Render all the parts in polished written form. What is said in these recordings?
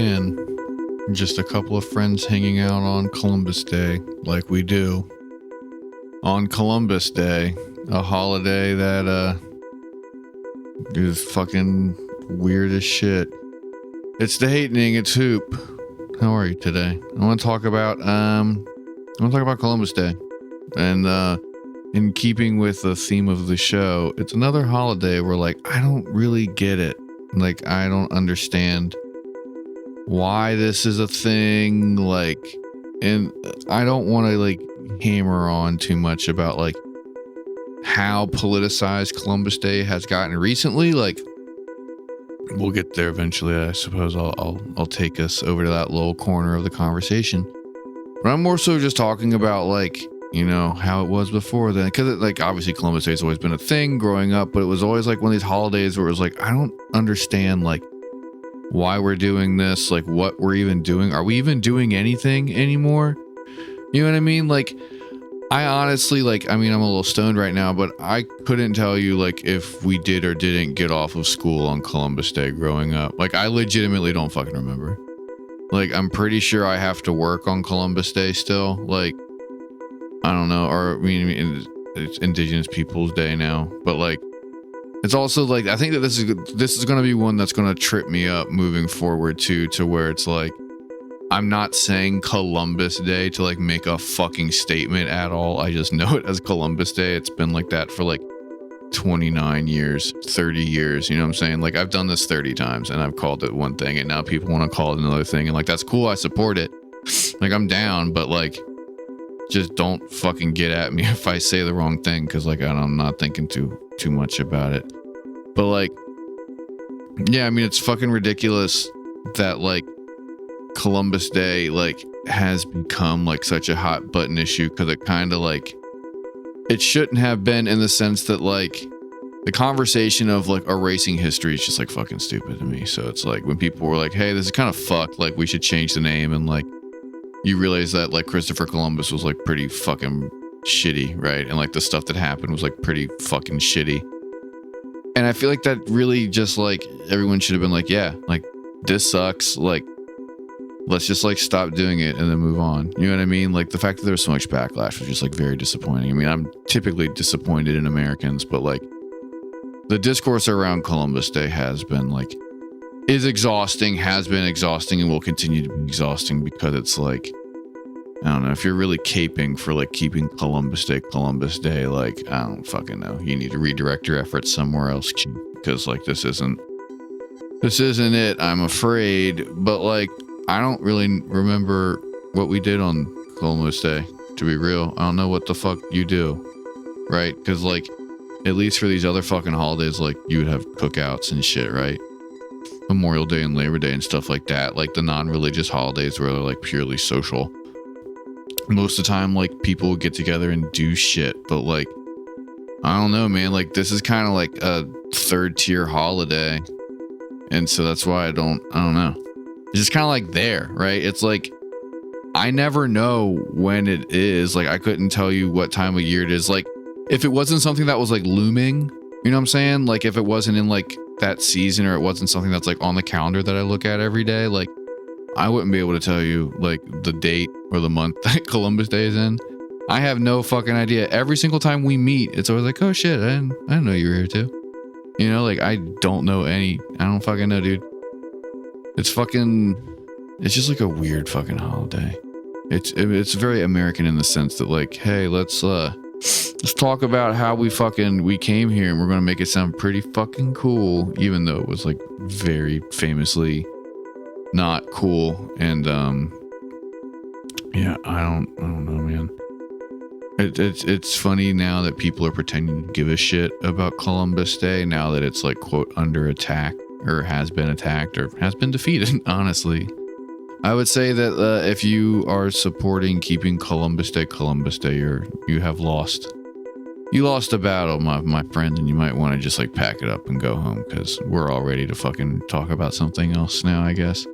in. Just a couple of friends hanging out on Columbus Day, like we do. On Columbus Day, a holiday that is fucking weird as shit. It's the Hatening, it's Hoop. How are you today? I want to talk about Columbus Day. And in keeping with the theme of the show, it's another holiday where like I don't really get it. Like I don't understand why this is a thing, like, and I don't want to like hammer on too much about like how politicized Columbus Day has gotten recently. Like, we'll get there eventually. I suppose I'll take us over to that little corner of the conversation, but I'm more so just talking about like, you know, how it was before then, because like obviously Columbus Day has always been a thing growing up, but it was always like one of these holidays where it was like I don't understand like why we're doing this, like what we're even doing. Are we even doing anything anymore? You know what I mean? Like, I honestly, like, I mean, I'm a little stoned right now, but I couldn't tell you like if we did or didn't get off of school on Columbus Day growing up. Like, I legitimately don't fucking remember. Like, I'm pretty sure I have to work on Columbus Day still. Like, I don't know, or I mean it's Indigenous Peoples Day now, but like, it's also like, I think that this is going to be one that's going to trip me up moving forward too, to where it's like, I'm not saying Columbus Day to like make a fucking statement at all. I just know it as Columbus Day. It's been like that for like 29 years, 30 years. You know what I'm saying? Like I've done this 30 times and I've called it one thing and now people want to call it another thing. And like, that's cool. I support it. Like I'm down, but like, just don't fucking get at me if I say the wrong thing. Cause like, I'm not thinking too much about it. But like, yeah, I mean, it's fucking ridiculous that like Columbus Day like has become like such a hot button issue, because it kind of like, it shouldn't have been, in the sense that like the conversation of like erasing history is just like fucking stupid to me. So it's like when people were like, hey, this is kind of fucked, like we should change the name, and like you realize that like Christopher Columbus was like pretty fucking shitty, right? And like the stuff that happened was like pretty fucking shitty. And I feel like that really just like everyone should have been like, yeah, like this sucks. Like, let's just like stop doing it and then move on. You know what I mean? Like the fact that there was so much backlash was just like very disappointing. I mean, I'm typically disappointed in Americans, but like the discourse around Columbus Day has been like, is exhausting, has been exhausting, and will continue to be exhausting, because it's like, I don't know, if you're really caping for like keeping Columbus Day, like, I don't fucking know. You need to redirect your efforts somewhere else, because like this isn't it, I'm afraid. But like, I don't really remember what we did on Columbus Day, to be real. I don't know what the fuck you do, right? Because like, at least for these other fucking holidays, like you would have cookouts and shit, right? Memorial Day and Labor Day and stuff like that, like the non-religious holidays where they're like purely social. Most of the time, like people would get together and do shit, but like, I don't know, man, like this is kind of like a third tier holiday. And so that's why I don't know. It's just kind of like there, right? It's like, I never know when it is. Like, I couldn't tell you what time of year it is. Like, if it wasn't something that was like looming, you know what I'm saying? Like if it wasn't in like that season, or it wasn't something that's like on the calendar that I look at every day, like I wouldn't be able to tell you like the date or the month that Columbus Day is in. I have no fucking idea. Every single time we meet, it's always like, oh shit, I didn't know you were here too. You know, like I don't fucking know, dude. It's just like a weird fucking holiday. It's very American in the sense that like, hey, let's talk about how we came here and we're going to make it sound pretty fucking cool, even though it was like very famously not cool. And yeah, I don't know, man. It's funny now that people are pretending to give a shit about Columbus Day now that it's like, quote, under attack, or has been attacked, or has been defeated. Honestly, I would say that if you are supporting keeping Columbus Day, you have lost. You lost a battle, my friend, and you might want to just like pack it up and go home, because we're all ready to fucking talk about something else now, I guess.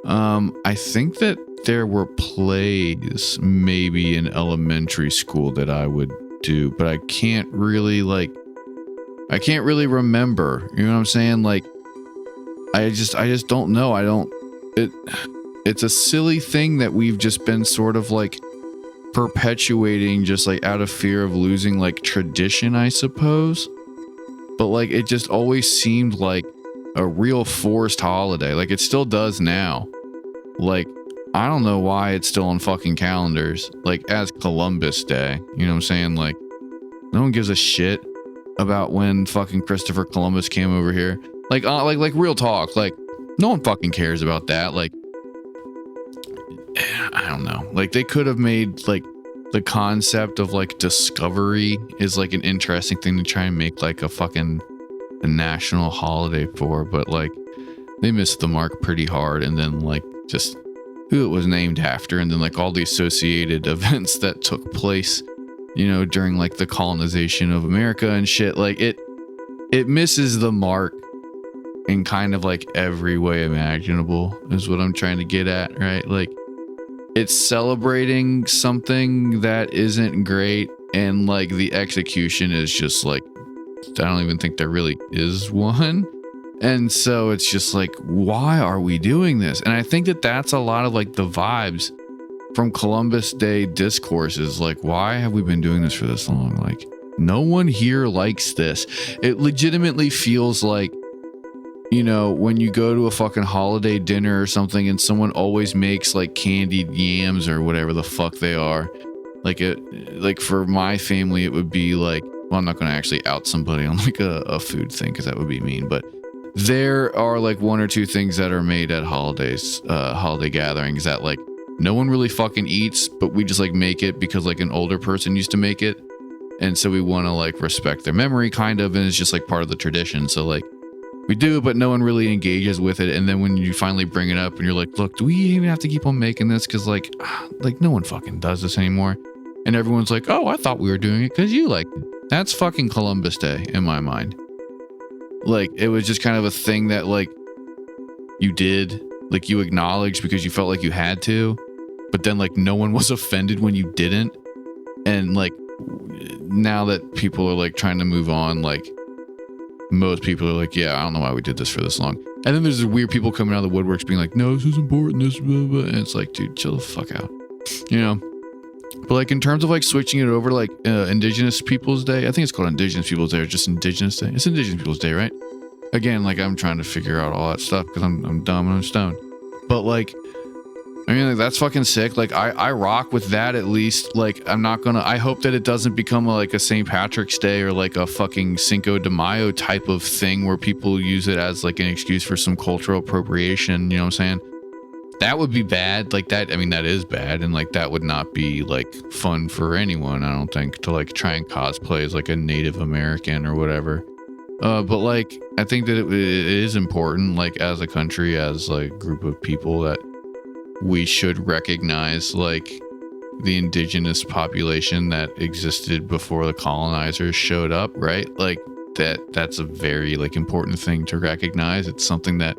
I think that there were plays maybe in elementary school that I would do, but I can't really remember. You know what I'm saying? Like, I just don't know. it it's a silly thing that we've just been sort of like perpetuating, just like out of fear of losing like tradition, I suppose. But like it just always seemed like a real forced holiday. Like it still does now. Like I don't know why it's still on fucking calendars, like as Columbus Day. You know what I'm saying? Like no one gives a shit about when fucking Christopher Columbus came over here. Like real talk. Like no one fucking cares about that. Like I don't know. Like they could have made like the concept of like discovery is like an interesting thing to try and make like a national holiday for, but like they missed the mark pretty hard. And then like just who it was named after, and then like all the associated events that took place, you know, during like the colonization of America and shit. Like it misses the mark in kind of like every way imaginable is what I'm trying to get at, right? Like it's celebrating something that isn't great, and like the execution is just like, I don't even think there really is one. And so it's just like, why are we doing this? And I think that that's a lot of like the vibes from Columbus Day discourses. Like, why have we been doing this for this long? Like, no one here likes this. It legitimately feels like, you know, when you go to a fucking holiday dinner or something and someone always makes like candied yams or whatever the fuck they are. Like for my family, it would be like, well, I'm not going to actually out somebody on like a food thing because that would be mean, but there are like one or two things that are made at holidays, holiday gatherings that like no one really fucking eats, but we just like make it because like an older person used to make it. And so we want to like respect their memory kind of. And it's just like part of the tradition. So like we do, but no one really engages with it. And then when you finally bring it up and you're like, look, do we even have to keep on making this? Cause like no one fucking does this anymore. And everyone's like, oh, I thought we were doing it because you liked it. That's fucking Columbus Day in my mind. Like it was just kind of a thing that like you did, like you acknowledged because you felt like you had to, but then like no one was offended when you didn't. And like now that people are like trying to move on, like most people are like, yeah, I don't know why we did this for this long. And then there's these weird people coming out of the woodworks being like, no, this is important, this blah, blah. And it's like, dude, chill the fuck out, you know. But like in terms of like switching it over to like Indigenous Peoples Day, I think it's called Indigenous Peoples Day or just Indigenous Day. It's Indigenous Peoples Day, right? Again, like I'm trying to figure out all that stuff because I'm dumb and I'm stoned. But like, I mean, like, that's fucking sick. Like I rock with that at least. Like I hope that it doesn't become like a St. Patrick's Day or like a fucking Cinco de Mayo type of thing where people use it as like an excuse for some cultural appropriation. You know what I'm saying? That would be bad. Like that, I mean, that is bad. And like, that would not be like fun for anyone, I don't think, to like try and cosplay as like a Native American or whatever. But like, I think that it is important, like as a country, as like a group of people, that we should recognize like the indigenous population that existed before the colonizers showed up, right? Like that's a very like important thing to recognize. It's something that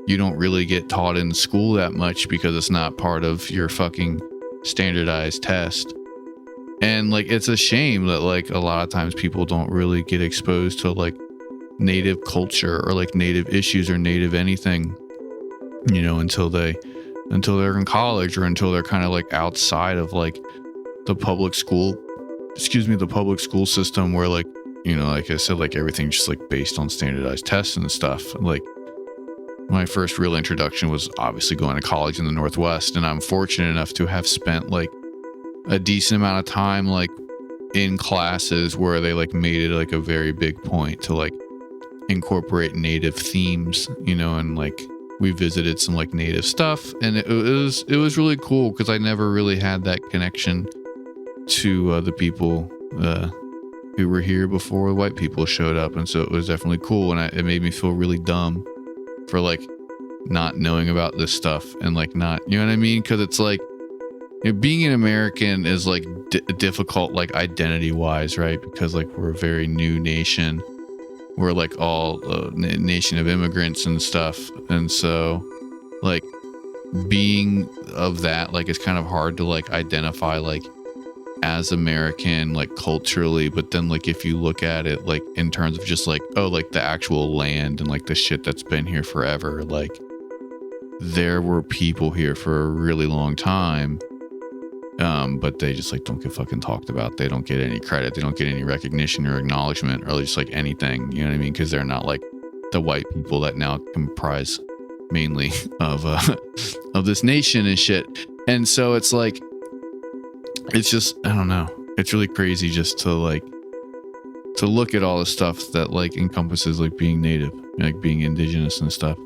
you don't really get taught in school that much because it's not part of your fucking standardized test. And like, it's a shame that like a lot of times people don't really get exposed to like native culture or like native issues or native anything, you know, until they're in college or until they're kind of like outside of like the public school system where like, you know, like I said, like everything's just like based on standardized tests and stuff. Like my first real introduction was obviously going to college in the Northwest, and I'm fortunate enough to have spent like a decent amount of time like in classes where they like made it like a very big point to like incorporate native themes, you know, and like we visited some like native stuff, and it was really cool because I never really had that connection to the people who were here before white people showed up. And so it was definitely cool, and it made me feel really dumb for like not knowing about this stuff and like not, you know what I mean? Because it's like, you know, being an American is like difficult, like identity wise, right? Because like we're a very new nation. We're like all a nation of immigrants and stuff. And so like being of that, like it's kind of hard to like identify like as American, like culturally. But then like if you look at it like in terms of just like, oh, like the actual land and like the shit that's been here forever, like there were people here for a really long time, but they just like don't get fucking talked about. They don't get any credit. They don't get any recognition or acknowledgement or just like anything. You know what I mean? Because they're not like the white people that now comprise mainly of this nation and shit. And so it's like, it's just, I don't know. It's really crazy just to look at all the stuff that like encompasses like being native, like being indigenous and stuff.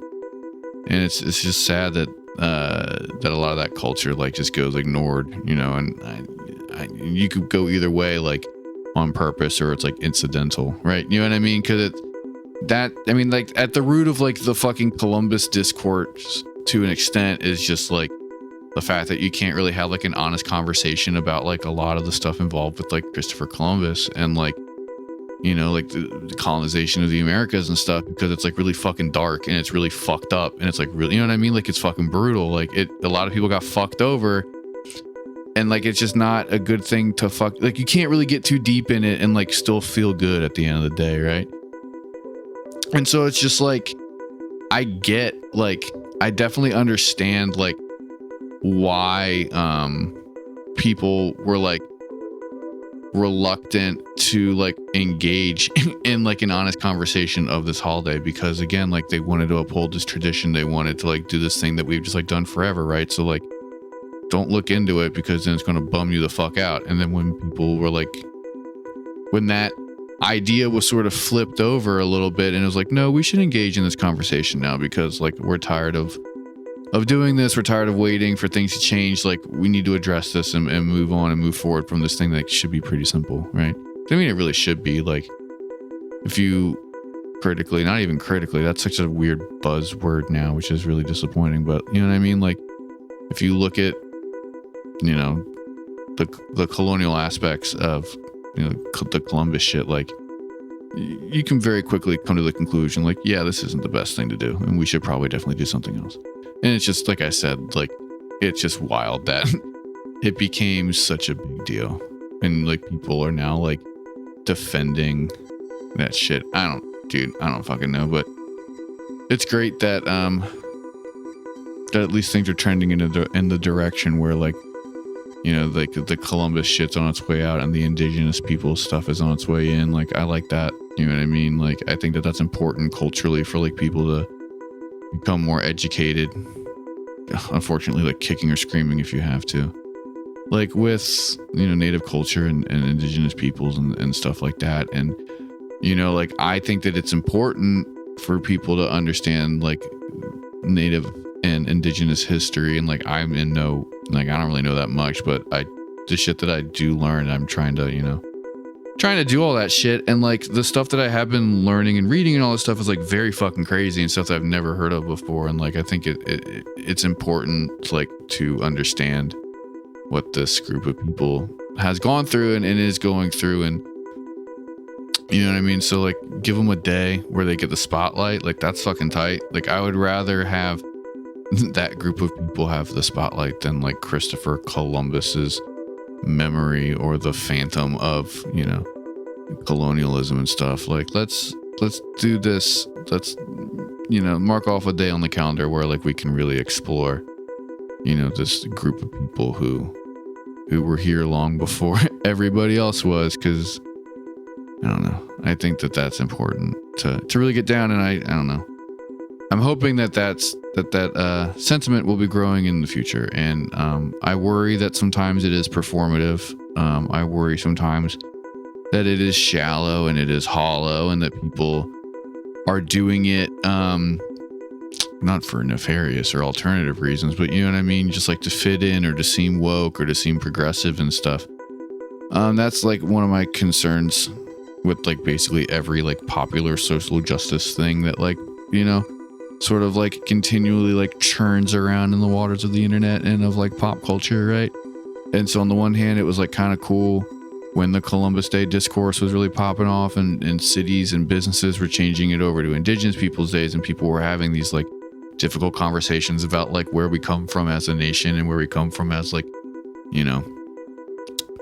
And it's just sad that that a lot of that culture like just goes ignored, you know. And you could go either way, like on purpose or it's like incidental, right? You know what I mean? Because like at the root of like the fucking Columbus discourse to an extent is just like the fact that you can't really have like an honest conversation about like a lot of the stuff involved with like Christopher Columbus and like, you know, like the colonization of the Americas and stuff, because it's like really fucking dark and it's really fucked up and it's like really, you know what I mean? Like it's fucking brutal. Like a lot of people got fucked over and like it's just not a good thing to fuck. Like you can't really get too deep in it and like still feel good at the end of the day, right? And so it's just like I definitely understand like why people were like reluctant to like engage in like an honest conversation of this holiday, because again, like they wanted to uphold this tradition. They wanted to like do this thing that we've just like done forever, right? So like don't look into it because then it's going to bum you the fuck out. And then when people were like, when that idea was sort of flipped over a little bit and it was like, no, we should engage in this conversation now because like we're tired of doing this. We're tired of waiting for things to change. Like we need to address this and move on and move forward from this thing that should be pretty simple, right? I mean, it really should be. Like if you critically, not even critically, that's such a weird buzzword now, which is really disappointing, but you know what I mean? Like if you look at, you know, the colonial aspects of, you know, the Columbus shit, like you can very quickly come to the conclusion like, yeah, this isn't the best thing to do and we should probably definitely do something else. And it's just like I said, like it's just wild that it became such a big deal and like people are now like defending that shit. I don't fucking know, but it's great that that at least things are trending in the direction where like, you know, like the Columbus shit's on its way out and the Indigenous People stuff is on its way in. Like I like that, you know what I mean? Like I think that that's important culturally for like people to become more educated. Unfortunately, like kicking or screaming if you have to, like with, you know, native culture and indigenous peoples and stuff like that. And, you know, like I think that it's important for people to understand like native and indigenous history. And like I'm in no, like I don't really know that much, but the shit that I do learn, I'm trying to do all that shit. And like the stuff that I have been learning and reading and all this stuff is like very fucking crazy and stuff that I've never heard of before. And like I think it's important like to understand what this group of people has gone through and is going through, and you know what I mean? So like give them a day where they get the spotlight. Like that's fucking tight. Like I would rather have that group of people have the spotlight than like Christopher Columbus's memory or the phantom of, you know, colonialism and stuff. Like let's do this. Let's, you know, mark off a day on the calendar where like we can really explore, you know, this group of people who were here long before everybody else was. Because I don't know, I think that that's important to really get down. And I don't know, I'm hoping that that sentiment will be growing in the future. And I worry that sometimes it is performative. I worry sometimes that it is shallow and it is hollow and that people are doing it not for nefarious or alternative reasons, but you know what I mean? Just like to fit in or to seem woke or to seem progressive and stuff. That's like one of my concerns with like basically every like popular social justice thing that like, you know, sort of like continually like churns around in the waters of the internet and of like pop culture, right? And so on the one hand, it was like kind of cool when the Columbus Day discourse was really popping off and cities and businesses were changing it over to Indigenous Peoples Days, and people were having these like difficult conversations about like where we come from as a nation and where we come from as like, you know,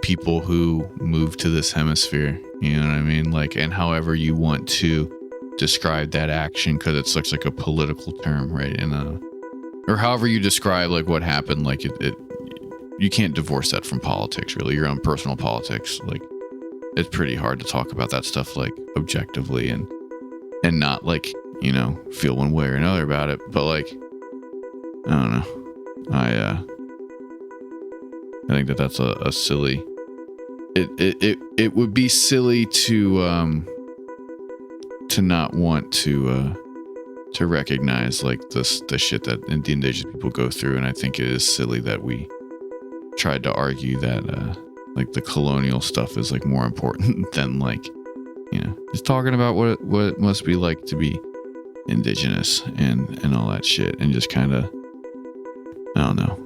people who moved to this hemisphere, you know what I mean? Like, and however you want to describe that action, because it's such like a political term, right? And or however you describe like what happened, like it you can't divorce that from politics, really, your own personal politics. Like, it's pretty hard to talk about that stuff like objectively and not like, you know, feel one way or another about it. But like, I don't know. I think that that's a silly. It would be silly to not want to recognize like the shit that the indigenous people go through, and I think it is silly that we tried to argue that like the colonial stuff is like more important than like, you know, just talking about what it must be like to be indigenous and all that shit, and just kind of, I don't know,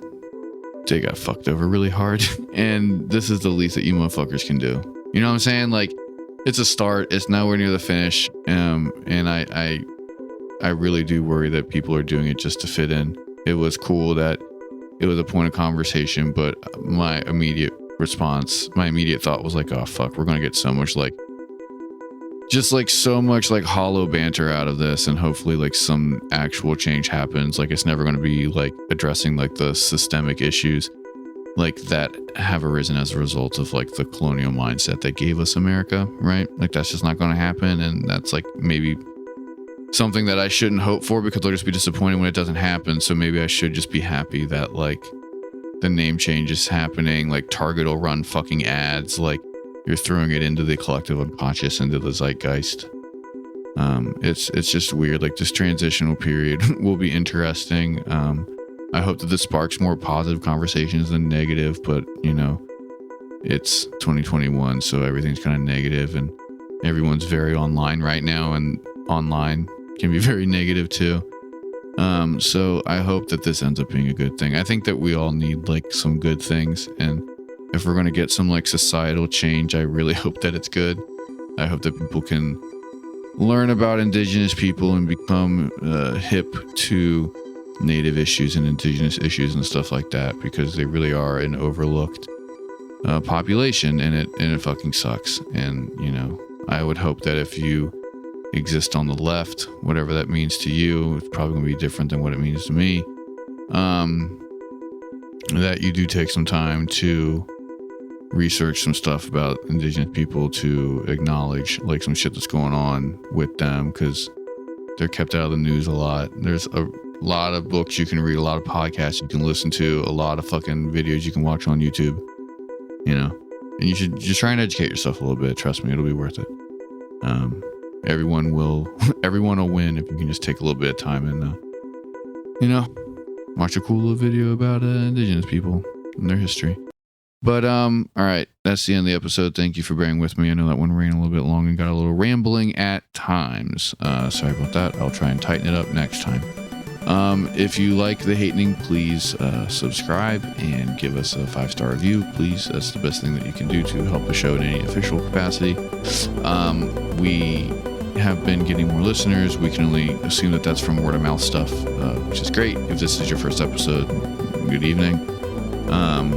they got fucked over really hard, and this is the least that you motherfuckers can do. You know what I'm saying? Like, it's a start. It's nowhere near the finish. And I really do worry that people are doing it just to fit in. It was cool that it was a point of conversation, but my immediate thought was like, oh fuck, we're gonna get so much like, just like so much like hollow banter out of this, and hopefully like some actual change happens. Like, it's never going to be like addressing like the systemic issues like that have arisen as a result of like the colonial mindset that gave us America, right? Like, that's just not going to happen, and that's like maybe something that I shouldn't hope for, because I'll just be disappointed when it doesn't happen. So maybe I should just be happy that like the name change is happening, like Target will run fucking ads, like you're throwing it into the collective unconscious, into the zeitgeist. It's just weird. Like, this transitional period will be interesting. I hope that this sparks more positive conversations than negative, but you know, it's 2021, so everything's kind of negative, and everyone's very online right now, and online can be very negative too. So I hope that this ends up being a good thing. I think that we all need like some good things, and if we're going to get some like societal change, I really hope that it's good. I hope that people can learn about indigenous people and become hip to native issues and indigenous issues and stuff like that, because they really are an overlooked population, and it fucking sucks. And you know, I would hope that if you exist on the left, whatever that means to you, it's probably going to be different than what it means to me, that you do take some time to research some stuff about indigenous people, to acknowledge like some shit that's going on with them, because they're kept out of the news a lot. There's a lot of books you can read, a lot of podcasts you can listen to, a lot of fucking videos you can watch on YouTube, you know, and you should just try and educate yourself a little bit. Trust me, it'll be worth it. Everyone will win if you can just take a little bit of time and you know, watch a cool little video about indigenous people and their history. But all right, that's the end of the episode. Thank you for bearing with me. I know that one ran a little bit long and got a little rambling at times. Sorry about that. I'll try and tighten it up next time. If you like The Hatening, please subscribe and give us a 5-star review. Please, that's the best thing that you can do to help the show in any official capacity. We have been getting more listeners. We can only assume that that's from word of mouth stuff, which is great. If this is your first episode, good evening.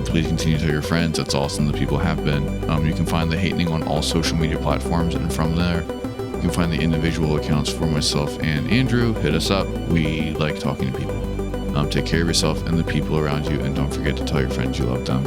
Please continue to tell your friends. That's awesome that people have been. You can find The Hatening on all social media platforms, and from there you can find the individual accounts for myself and Andrew. Hit us up. We like talking to people. Take care of yourself and the people around you, and don't forget to tell your friends you love them.